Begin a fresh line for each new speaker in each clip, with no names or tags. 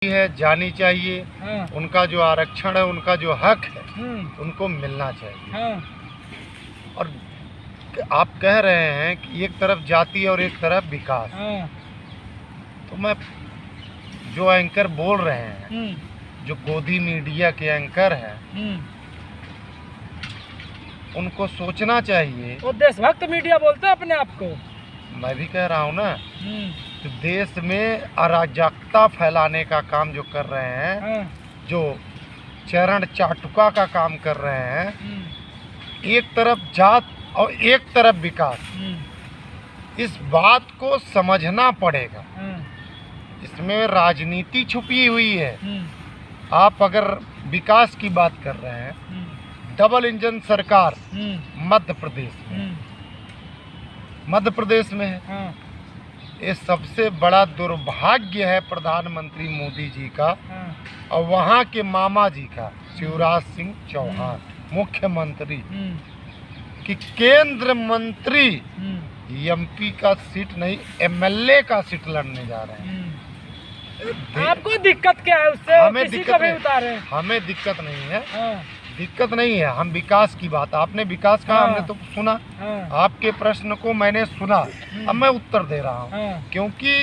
है जानी चाहिए।
हाँ।
उनका जो आरक्षण है, उनका जो हक है, उनको मिलना चाहिए।
हाँ।
और आप कह रहे हैं कि एक तरफ जाति और एक तरफ विकास।
हाँ।
तो मैं जो एंकर बोल रहे हैं, जो गोदी मीडिया के एंकर हैं, उनको सोचना चाहिए।
वो देशभक्त मीडिया बोलते हैं अपने आप को।
मैं भी कह रहा हूँ ना, तो देश में अराजकता फैलाने का काम जो कर रहे हैं,
हाँ।
जो चरण चाटुका का काम कर रहे हैं, एक तरफ जात और एक तरफ विकास, इस बात को समझना पड़ेगा। इसमें राजनीति छुपी हुई है। आप अगर विकास की बात कर रहे हैं, डबल इंजन सरकार मध्य प्रदेश में है।
हाँ।
ये सबसे बड़ा दुर्भाग्य है प्रधानमंत्री मोदी जी का और वहाँ के मामा जी का, शिवराज सिंह चौहान मुख्यमंत्री, कि केंद्र मंत्री एमपी का सीट नहीं, एमएलए का सीट लड़ने जा रहे हैं।
आपको दिक्कत क्या है उससे?
हमें दिक्कत नहीं,
उतारे।
हमें दिक्कत नहीं है।
हाँ।
दिक्कत नहीं है। हम विकास की बात, आपने विकास कहा,
हाँ।
हमने तो सुना।
हाँ।
आपके प्रश्न को मैंने सुना, अब मैं उत्तर दे रहा हूँ।
हाँ।
क्योंकि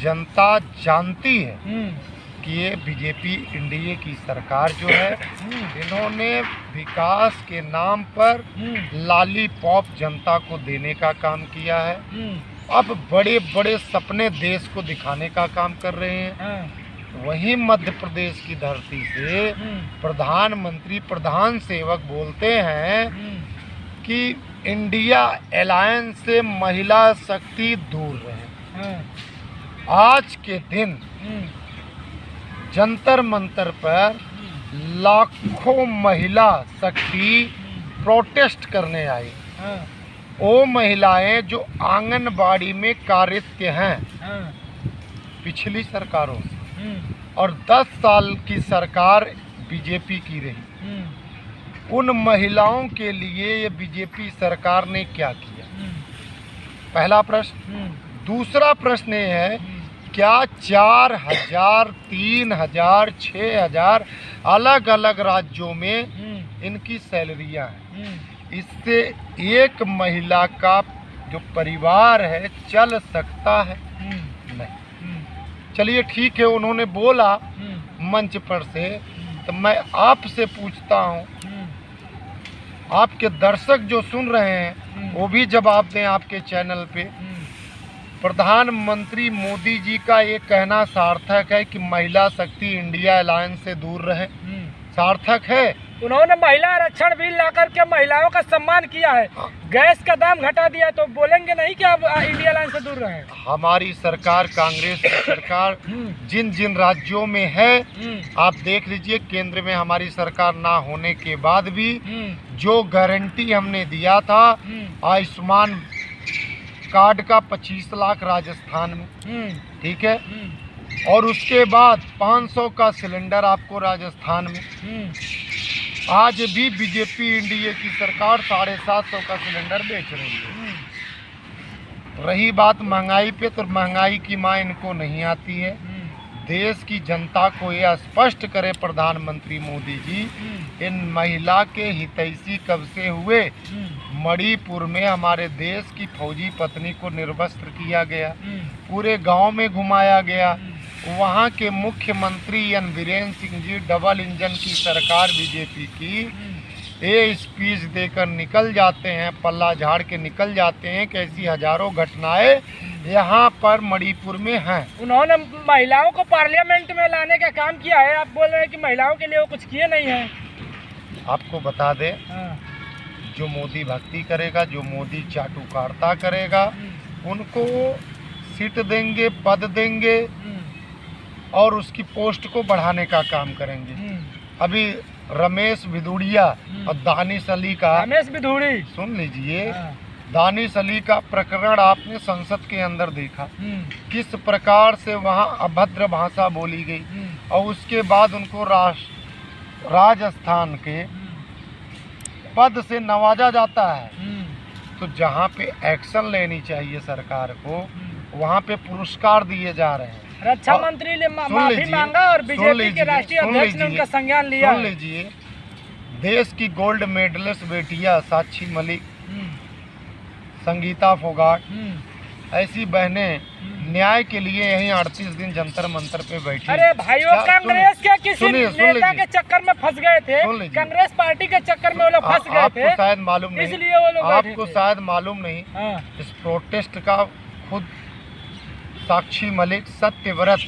जनता जानती है कि ये बीजेपी एनडीए की सरकार जो है, इन्होंने विकास के नाम पर लॉलीपॉप जनता को देने का काम किया है। अब बड़े बड़े सपने देश को दिखाने का काम कर रहे हैं। वहीं मध्य प्रदेश की धरती से प्रधानमंत्री प्रधान सेवक बोलते हैं कि इंडिया अलायंस से महिला शक्ति दूर रहे। आज के दिन जंतर मंतर पर लाखों महिला शक्ति प्रोटेस्ट करने आई। वो महिलाएं जो आंगनबाड़ी में कार्यरत हैं पिछली सरकारों से, और 10 साल की सरकार बीजेपी की रही, उन महिलाओं के लिए ये बीजेपी सरकार ने क्या किया? पहला प्रश्न। दूसरा प्रश्न ये है, क्या 4000, 3000, 6000 अलग अलग राज्यों में इनकी सैलरियां हैं? इससे एक महिला का जो परिवार है चल सकता है? नहीं। चलिए ठीक है, उन्होंने बोला मंच पर से, तो मैं आपसे पूछता हूँ, आपके दर्शक जो सुन रहे हैं वो भी जवाब दें आपके चैनल पे। प्रधानमंत्री मोदी जी का ये कहना सार्थक है कि महिला शक्ति इंडिया अलायंस से दूर रहे? सार्थक है?
उन्होंने महिला आरक्षण बिल ला करके महिलाओं का सम्मान किया है। गैस का दाम घटा दिया, तो बोलेंगे नहीं कि आप इंडिया लाइन से दूर रहे? हमारी
सरकार, कांग्रेस की सरकार जिन जिन राज्यों में है, आप देख लीजिए, केंद्र में हमारी सरकार ना होने के बाद भी जो गारंटी हमने दिया था, आयुष्मान कार्ड का 25 लाख राजस्थान में, ठीक है, और उसके बाद 500 का सिलेंडर आपको राजस्थान में। आज भी बीजेपी एनडीए की सरकार 750 का सिलेंडर बेच रही है। रही बात महंगाई पे, तो महंगाई की माँ इनको नहीं आती है। देश की जनता को यह स्पष्ट करे प्रधानमंत्री मोदी जी, इन महिला के हितैषी कब से हुए? मणिपुर में हमारे देश की फौजी पत्नी को निर्वस्त्र किया गया, पूरे गांव में घुमाया गया। वहाँ के मुख्यमंत्री N Virendra Singh ji, double engine की सरकार बीजेपी की, ये स्पीच देकर निकल जाते हैं, पल्ला झाड़ के निकल जाते हैं कि ऐसी हजारों घटनाएं यहाँ पर मणिपुर में हैं। उन्होंने महिलाओं को पार्लियामेंट में लाने का काम किया है, आप बोल रहे हैं कि महिलाओं के लिए वो कुछ किए नहीं हैं। आपको बता दें, जो मोदी भक्ति करेगा, जो मोदी चाटुकारिता करेगा, उनको सीट देंगे, पद देंगे और उसकी पोस्ट को बढ़ाने का काम करेंगे। अभी रमेश भिदुड़िया और दानिश अली का, रमेश भिदुड़ी, सुन लीजिए, दानिश अली का प्रकरण आपने संसद के अंदर देखा, किस प्रकार से वहां अभद्र भाषा बोली गई, और उसके बाद उनको राजस्थान के पद से नवाजा जाता है। तो जहां पे एक्शन लेनी चाहिए सरकार को, वहां पे पुरस्कार दिए जा रहे हैं।
रक्षा मंत्री ने माफी मांगा और बीजेपी के राष्ट्रीय अध्यक्ष ने उनका संज्ञान लिया।
सुन लीजिए, देश की गोल्ड मेडलिस्ट बेटियां साक्षी मलिक, संगीता फोगाट, ऐसी बहनें न्याय के लिए यहीं 38 दिन जंतर मंतर पे बैठी।
अरे भाइयों, कांग्रेस के किसी नेता के चक्कर में फंस गए थे, कांग्रेस पार्टी के चक्कर में वो लोग फंस गए थे।
आपको शायद मालूम नहीं,
इसलिए वो लोग
आपको शायद मालूम नहीं। इस प्रोटेस्ट का खुद साक्षी मलिक सत्यव्रत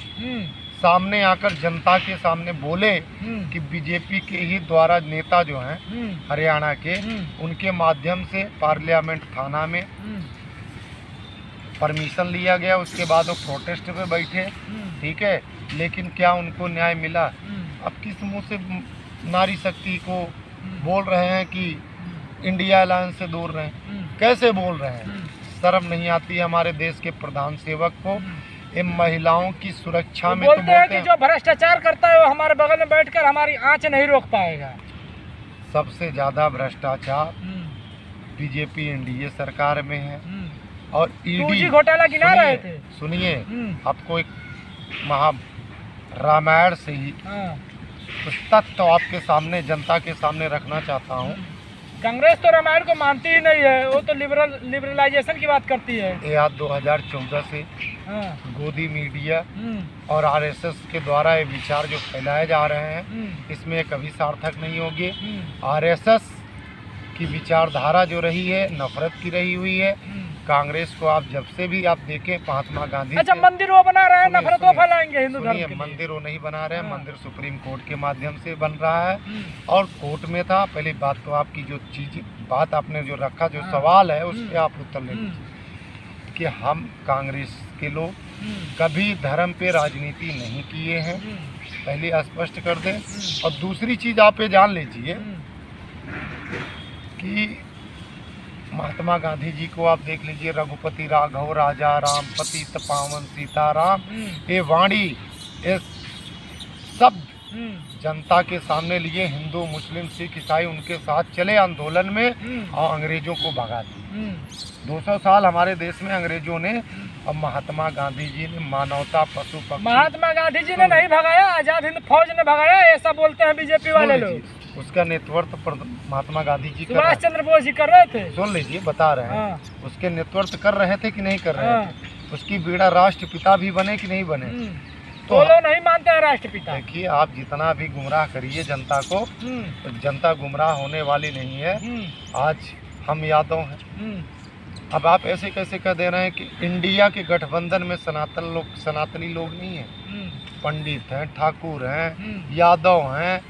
सामने आकर जनता के सामने बोले कि बीजेपी के ही द्वारा नेता जो हैं हरियाणा के, उनके माध्यम से पार्लियामेंट थाना में परमिशन लिया गया, उसके बाद वो प्रोटेस्ट पे बैठे, ठीक है, लेकिन क्या उनको न्याय मिला? अब किस मुंह से नारी शक्ति को बोल रहे हैं कि इंडिया अलायंस से दूर रहें? कैसे बोल रहे हैं? शर्म नहीं आती हमारे देश के प्रधान सेवक को? इन महिलाओं की सुरक्षा में
बोलते हैं कि जो भ्रष्टाचार करता है वो हमारे बगल में बैठकर हमारी आंच नहीं रोक पाएगा।
सबसे ज्यादा भ्रष्टाचार बीजेपी एनडीए सरकार में है। और ईडी
घोटाला गिना रहे थे।
सुनिए, आपको एक महा रामायण से ही कुछ तथ्य आपके सामने, जनता के सामने रखना चाहता हूँ।
कांग्रेस तो रामायण को मानती ही नहीं है, वो तो लिबरलाइजेशन की बात करती है।
ये आज 2014 से गोदी मीडिया और आरएसएस के द्वारा ये विचार जो फैलाए जा रहे हैं, इसमें कभी सार्थक नहीं होगी। आरएसएस की विचारधारा जो रही है, नफरत की रही हुई है। कांग्रेस को आप जब से भी आप देखें, महात्मा गांधी,
अच्छा मंदिर वो बना रहे हैं, नफरत वो फैलाएंगे हिंदू धर्म के लिए।
मंदिर वो नहीं बना रहे हैं, मंदिर सुप्रीम कोर्ट के माध्यम से बन रहा है और कोर्ट में था। पहली बात तो आपकी जो बात आपने जो रखा, जो सवाल है, उस पर आप उत्तर ले लीजिए कि हम कांग्रेस के लोग कभी धर्म पे राजनीति नहीं किए हैं, पहले स्पष्ट कर दें। और दूसरी चीज आप ये जान लीजिए कि महात्मा गांधी जी को आप देख लीजिए, रघुपति राघव राजा राम, पतित पावन सीताराम, ये वाणी, ये शब्द जनता के सामने लिए हिंदू मुस्लिम सिख ईसाई उनके साथ चले आंदोलन में और अंग्रेजों को भगा दिया। 200 साल हमारे देश में अंग्रेजों ने, और महात्मा गांधी जी ने मानवता, पशु पक्षी,
महात्मा गांधी जी ने नहीं भगाया, आजाद हिंद फौज ने भगाया, ऐसा बोलते हैं बीजेपी वाले लोग।
उसका नेतृत्व महात्मा गांधी जी,
सुभाष चंद्र बोस जी कर रहे थे।
सुन लीजिए, बता रहे हैं उसके नेतृत्व कर रहे थे कि नहीं कर रहे थे? उसकी बीड़ा राष्ट्रपिता भी बने कि नहीं बने?
तो लोग नहीं मानते हैं राष्ट्रपिता।
देखिए, आप जितना भी गुमराह करिए जनता को, तो जनता गुमराह होने वाली नहीं है। आज हम यादव हैं, अब आप ऐसे कैसे कह दे रहे हैं कि इंडिया के गठबंधन में सनातनी लोग नहीं है? पंडित हैं, ठाकुर हैं, यादव हैं,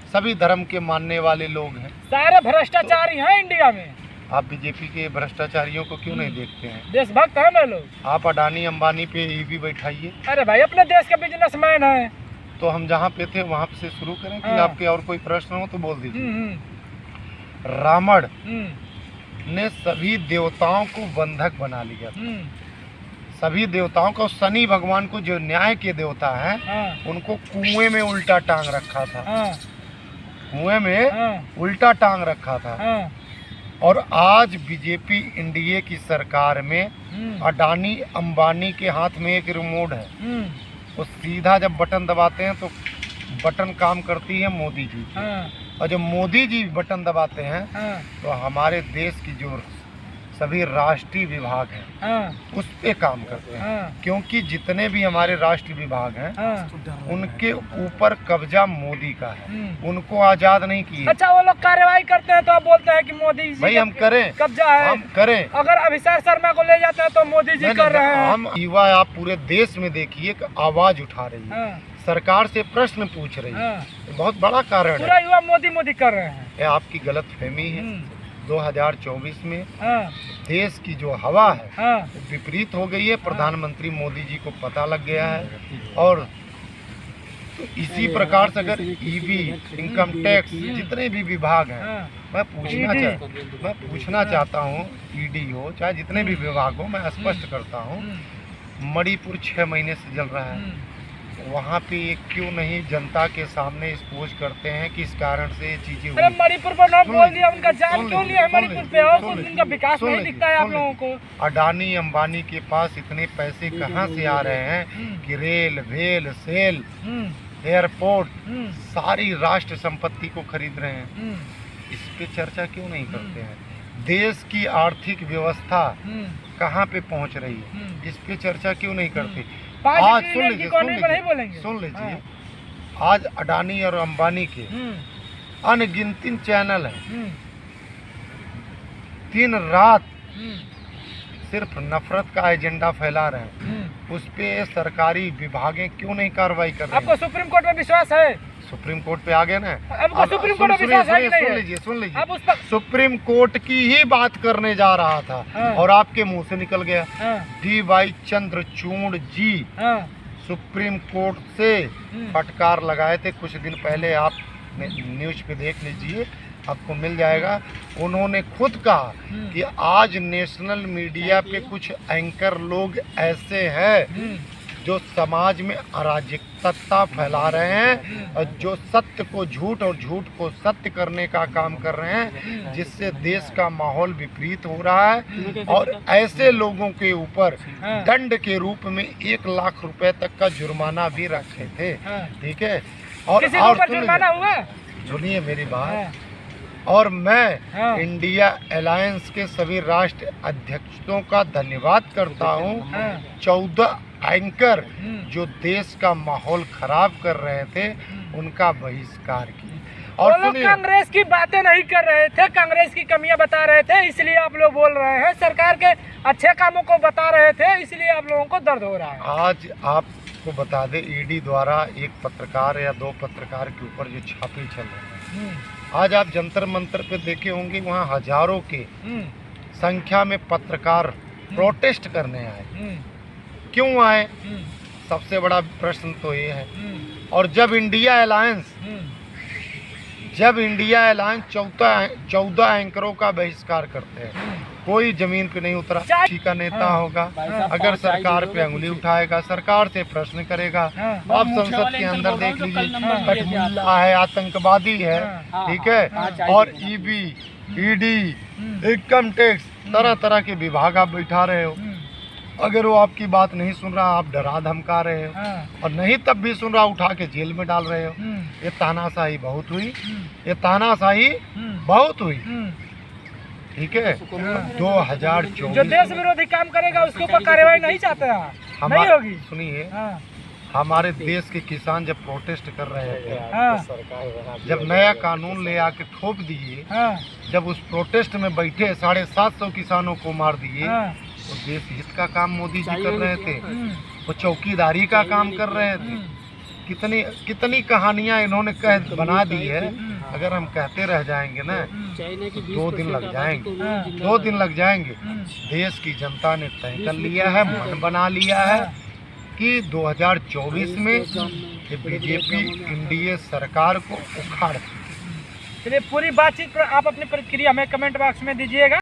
सभी धर्म के मानने वाले लोग हैं।
सारे भ्रष्टाचारी हैं इंडिया में।
आप बीजेपी के भ्रष्टाचारियों को क्यों नहीं देखते हैं?
देशभक्त है ना लोग।
आप अडानी अंबानी पे ईवी बैठाइए।
अरे भाई, अपने देश के बिजनेसमैन है।
तो हम जहाँ पे थे वहाँ से शुरू करें कि आपके और कोई प्रश्न हो तो बोल दीजिए। रावण ने सभी देवताओं को बंधक बना लिया था। सभी देवताओं को, शनि भगवान को जो न्याय के देवता हैं, उनको कुएं में उल्टा टांग रखा था। कुएं में उल्टा टांग रखा था। और आज बीजेपी एनडीए की सरकार में अडानी अंबानी के हाथ में एक रिमोट है। वो सीधा जब बटन दबाते हैं तो बटन काम करती है मोदी जी। और जब मोदी जी बटन दबाते हैं तो हमारे देश की जो सभी राष्ट्रीय विभाग हैं उस पे काम करते हैं। क्योंकि जितने भी हमारे राष्ट्रीय विभाग हैं उनके ऊपर कब्जा मोदी का है, उनको आजाद नहीं किए।
अच्छा, वो लोग कार्रवाई करते हैं तो आप बोलते हैं कि मोदी जी
भाई हम करें,
कब्जा है,
हम करें।
अगर अभिषेक शर्मा को ले जाते हैं तो मोदी जी कर रहे हैं।
हम युवा, आप पूरे देश में देखिए आवाज उठा रही है, सरकार से प्रश्न पूछ रही है। बहुत बड़ा कारण
पूरा युवा मोदी मोदी कर रहे हैं।
ये आपकी गलतफहमी है। 2024 में देश की जो हवा है विपरीत हो गई है। प्रधानमंत्री मोदी जी को पता लग गया है। और तो इसी प्रकार से अगर ईवी, इनकम टैक्स, जितने भी विभाग हैं, मैं पूछना चाहता हूँ, ईडी हो चाहे जितने भी विभाग हो, मैं स्पष्ट करता हूँ, मणिपुर 6 महीने से जल रहा है। वहाँ पे ये क्यों नहीं जनता के सामने एक्सपोज करते हैं कि इस कारण से ये चीजें
अरे
हुई।
मणिपुर पर नाम
सुन
बोल
ले,
दिया, उनका जान
सुन
क्यों
ले,
लिया है
सुन
मणिपुर
ले,
पे, और
सुन
कुछ
ले,
उनका विकास
सुन
नहीं
ले,
दिखता है आप
सुन ले।
लोगों को।
अडानी अंबानी के पास इतने पैसे कहाँ से आ रहे हैं कि रेल, वेल, सेल, एयरपोर्ट, सारी राष्ट्र संपत्ति को खरीद रहे हैं। इस पे चर्चा क्यों नहीं करते हैं? देश की आर्थिक व्यवस्था कहाँ पे पहुंच रही है, इस पे चर्चा क्यों नहीं करते? आज सुन लीजिए, सुन लीजिए, आज अडानी और अंबानी के अनगिनती चैनल हैं, दिन रात सिर्फ नफरत का एजेंडा फैला रहे हैं। उस पे सरकारी विभागें क्यों नहीं कार्रवाई कर रही?
आपको सुप्रीम कोर्ट में विश्वास है?
सुप्रीम कोर्ट पे आ गए ना।
अब सुप्रीम कोर्ट में विश्वास है कि नहीं है?
सुन लीजिए,
अब उस पर
सुप्रीम कोर्ट की ही बात करने जा रहा था और आपके मुंह से निकल गया। DY चंद्रचूड़ जी सुप्रीम कोर्ट से फटकार लगाए थे कुछ दिन पहले, आप न्यूज पे देख लीजिए, आपको मिल जाएगा। उन्होंने खुद कहा कि आज नेशनल मीडिया पे कुछ एंकर लोग ऐसे हैं जो समाज में अराजकता फैला रहे हैं और जो सत्य को झूठ और झूठ को सत्य करने का काम कर रहे हैं, जिससे देश का माहौल विपरीत हो रहा है। और ऐसे लोगों के ऊपर दंड के रूप में 1 लाख रुपए तक का जुर्माना भी रखे थे। ठीक है, और
जुर्माना हुआ?
सुनिए मेरी बात। और मैं इंडिया अलायंस के सभी राष्ट्र अध्यक्षों का धन्यवाद करता हूँ। 14 एंकर जो देश का माहौल खराब कर रहे थे, उनका बहिष्कार किया।
और लोग कांग्रेस की बातें नहीं कर रहे थे, कांग्रेस की कमियां बता रहे थे, इसलिए आप लोग बोल रहे हैं। सरकार के अच्छे कामों को बता रहे थे, इसलिए आप लोगों को दर्द हो रहा है।
आज आपको बता दें, ईडी द्वारा एक पत्रकार या 2 पत्रकार के ऊपर जो छापे चल रहे हैं, आज आप जंतर मंतर पे देखे होंगे, वहाँ हजारों के संख्या में पत्रकार प्रोटेस्ट करने आए। क्यों आए? सबसे बड़ा प्रश्न तो ये है। और जब इंडिया अलायंस 14 एंकरों का बहिष्कार करते हैं, कोई जमीन पे नहीं उतरा। किसी का नेता होगा, अगर सरकार पे अंगुली उठाएगा, सरकार से प्रश्न करेगा। आप संसद के अंदर देख लीजिए, कठमुल्ला है, आतंकवादी है, ठीक है, और EB, ED, इनकम टैक्स, तरह तरह के विभाग आप बैठा रहे हो। अगर वो आपकी बात नहीं सुन रहा, आप डरा धमका रहे हो, और नहीं तब भी सुन रहा, उठा के जेल में डाल रहे हो। ये तानाशाही बहुत हुई, ये तानाशाही बहुत हुई। ठीक है, 2024
जो देश विरोधी काम करेगा उसके ऊपर कार्रवाई नहीं चाहते हैं, नहीं होगी।
सुनिए, हमारे देश के किसान जब प्रोटेस्ट कर रहे थे, जब नया कानून ले आके थोप दिए, जब उस प्रोटेस्ट में बैठे 750 किसानों को मार दिए, तो देश हित का काम मोदी जी कर रहे थे, वो चौकीदारी का काम कर रहे थे। कितनी कहानियां इन्होंने बना दी है। अगर हम कहते रह जाएंगे ना, तो 2 दिन लग जाएंगे, 2 दिन लग जाएंगे। देश की जनता ने तय कर लिया है, मन बना लिया है कि 2024 में ये बीजेपी NDA सरकार को उखाड़।
चलिए, पूरी बातचीत पर आप अपनी प्रतिक्रिया हमें कमेंट बॉक्स में दीजिएगा।